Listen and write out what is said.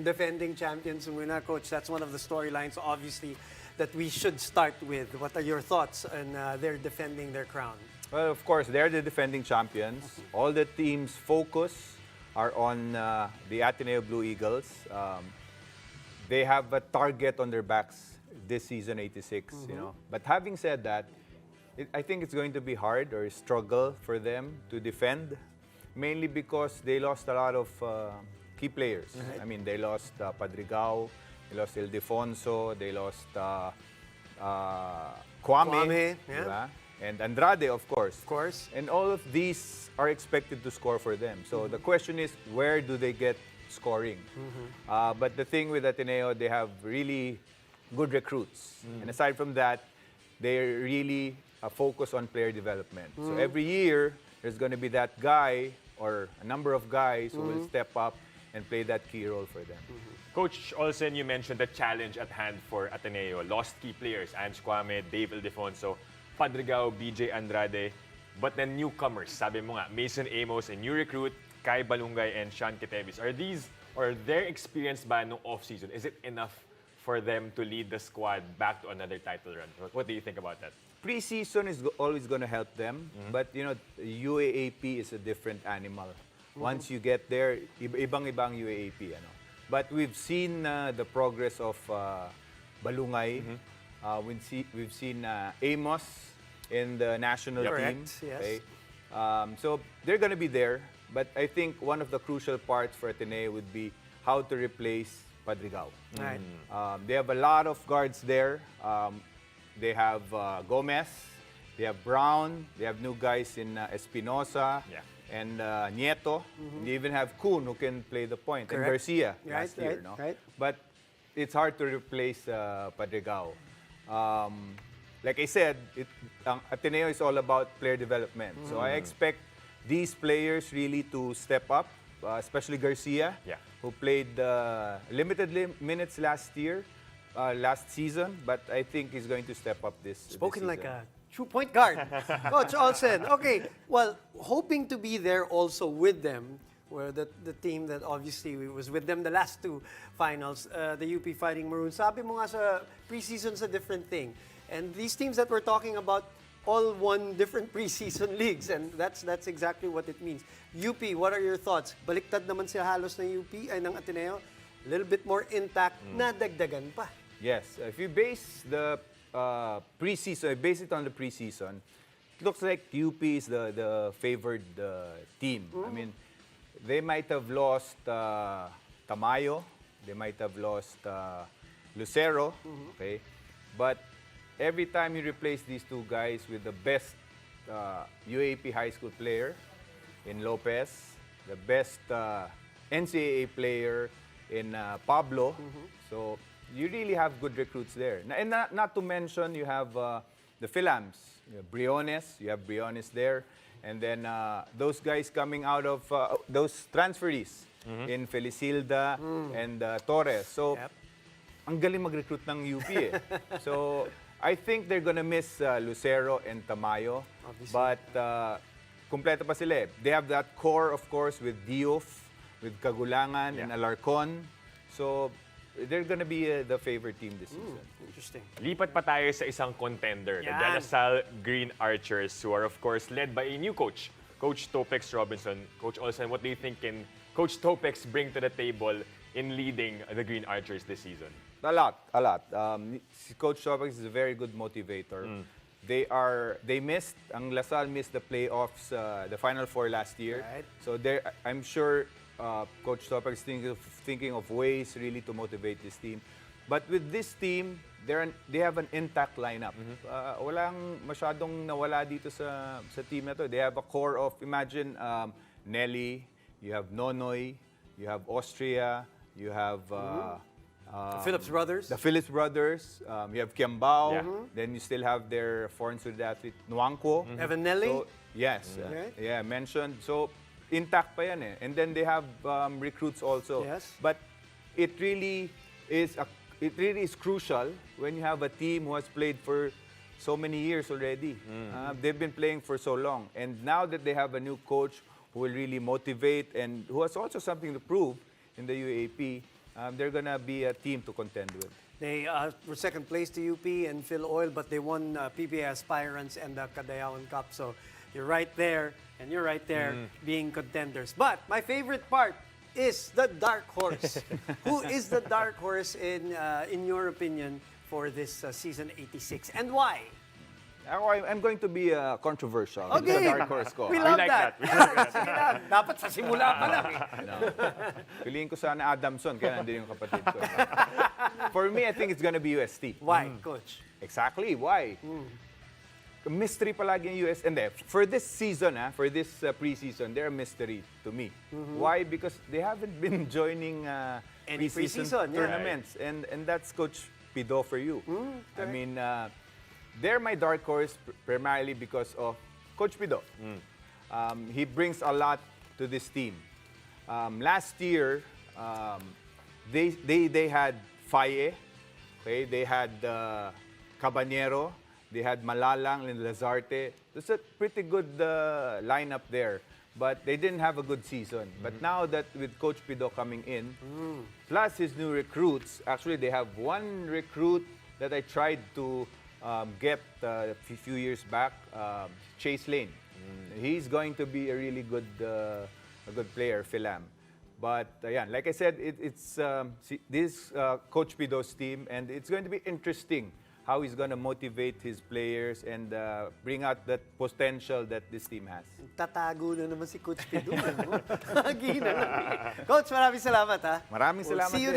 Defending champions muna, Coach. That's one of the storylines, obviously, that we should start with. What are your thoughts on their defending their crown? Well, of course, they're the defending champions. All the team's focus are on the Ateneo Blue Eagles. They have a target on their backs this season, 86. You know. But having said that, I think it's going to be hard or a struggle for them to defend, mainly because they lost a lot of key players. Right. I mean, they lost Padrigao, they lost Ildefonso, they lost Kwame, yeah. diba? And Andrade, of course. Of course. And all of these are expected to score for them. So the question is, where do they get scoring? But the thing with Ateneo, they have really good recruits. And aside from that, they really focus on player development. So every year, there's going to be that guy or a number of guys who will step up and play that key role for them. Coach Olsen, you mentioned the challenge at hand for Ateneo. Lost key players, Ange Kwame, Dave Ildefonso, Padrigao, BJ Andrade. But then newcomers, sabi mo nga, Mason Amos, a new recruit, Kai Balungay, and Sean Ketevis. Are these, or their experience ba nung off-season, is it enough for them to lead the squad back to another title run? What do you think about that? Preseason is always going to help them, but you know, UAAP is a different animal. Once you get there, ibang-ibang UAAP. Ano. But we've seen the progress of Balungay. We've seen Amos in the national team. Correct, yes. Okay? So they're going to be there, but I think one of the crucial parts for Ateneo would be how to replace Padrigao. Right. They have a lot of guards there. They have Gomez, they have Brown, they have new guys in Espinosa and Nieto. They even have Kuhn who can play the point, and Correct. Garcia last year. No? Right. But it's hard to replace Padrigao. Like I said, Ateneo is all about player development. So I expect these players really to step up, especially Garcia, who played limited minutes last season, but I think he's going to step up this Spoken season. like a true point guard. Coach Olsen. Okay, well, hoping to be there also with them, where the team that obviously was with them the last two finals, the UP Fighting Maroons. Sabi mo nga sa preseason's a different thing. And these teams that we're talking about all won different preseason leagues, and that's exactly what it means. UP, what are your thoughts? Baliktad naman siya halos ng UP, ay ng Ateneo. A little bit more intact, nadagdagan pa. Yes, if you base the preseason, base it on the preseason, it looks like UP is the favored team. I mean, they might have lost Tamayo, they might have lost Lucero, okay, but every time you replace these two guys with the best UAP high school player in Lopez, the best NCAA player in Pablo, so you really have good recruits there. And not to mention, you have the Philams, you have Briones there, and then those guys coming out of those transferees in Felicilda and Torres. So, ang galing mag-recruit ng UP eh. So, I think they're gonna miss Lucero and Tamayo, but kumpleto pa sila eh. They have that core, of course, with Diouf, with Kagulangan and Alarcon. So, they're gonna be the favorite team this season. Interesting. Lipat pa tayo sa isang contender, the De La Salle Green Archers, who are of course led by a new coach, Coach Topex Robinson. Coach Olsen, what do you think can Coach Topex bring to the table in leading the Green Archers this season? A lot. Coach Topex is a very good motivator. They missed, ang LaSalle missed the playoffs, the Final Four last year. Right. So I'm sure Coach Topex is thinking of ways really to motivate this team. But with this team, they have an intact lineup. Walang masyadong nawala dito sa team na to. They have a core of, imagine, Nelly, you have Nonoy, you have Austria, you have The Phillips brothers. The Phillips brothers. You have Kiambao. Then you still have their foreign student athlete, Nuangco. Evan Nelly. So, yes. Yeah, mentioned. So, intact pa yan eh. And then they have recruits also. Yes. But it really is crucial when you have a team who has played for so many years already. They've been playing for so long. And now that they have a new coach who will really motivate and who has also something to prove in the UAAP, they're gonna be a team to contend with. They were second place to UP and Phil Oil, but they won PBA Aspirants and the Cadayawan Cup. So you're right there, and you're right there being contenders. But my favorite part is the dark horse. Who is the dark horse in your opinion for this season 86, and why? I'm going to be controversial. It's Okay. a dark horse ko. We love like that. that. Sige lang. Dapat sa simula pa lang eh. Piliin ko sana Adamson, kaya nandun yung kapatid ko. For me, I think it's gonna be UST. Why, Coach? Exactly, why? Mystery palagi yung US. And for this season, for this preseason, they're a mystery to me. Why? Because they haven't been joining Any preseason preseason, yeah. tournaments. And that's Coach Pido for you. I mean, they're my dark horse primarily because of Coach Pido. He brings a lot to this team. Last year, they had Faye, okay? They had Cabanero, they had Malalang and Lazarte. It's a pretty good lineup there, but they didn't have a good season. But now that with Coach Pido coming in, plus his new recruits, actually they have one recruit that I tried to get a few years back, Chase Lane. He's going to be a really good player, Philam. But yeah, like I said, it's this Coach Pido's team, and it's going to be interesting how he's going to motivate his players and bring out that potential that this team has. Tatago na naman si Coach Pido. Lagi na lang. Coach, maraming salamat ha. Maraming salamat See you din.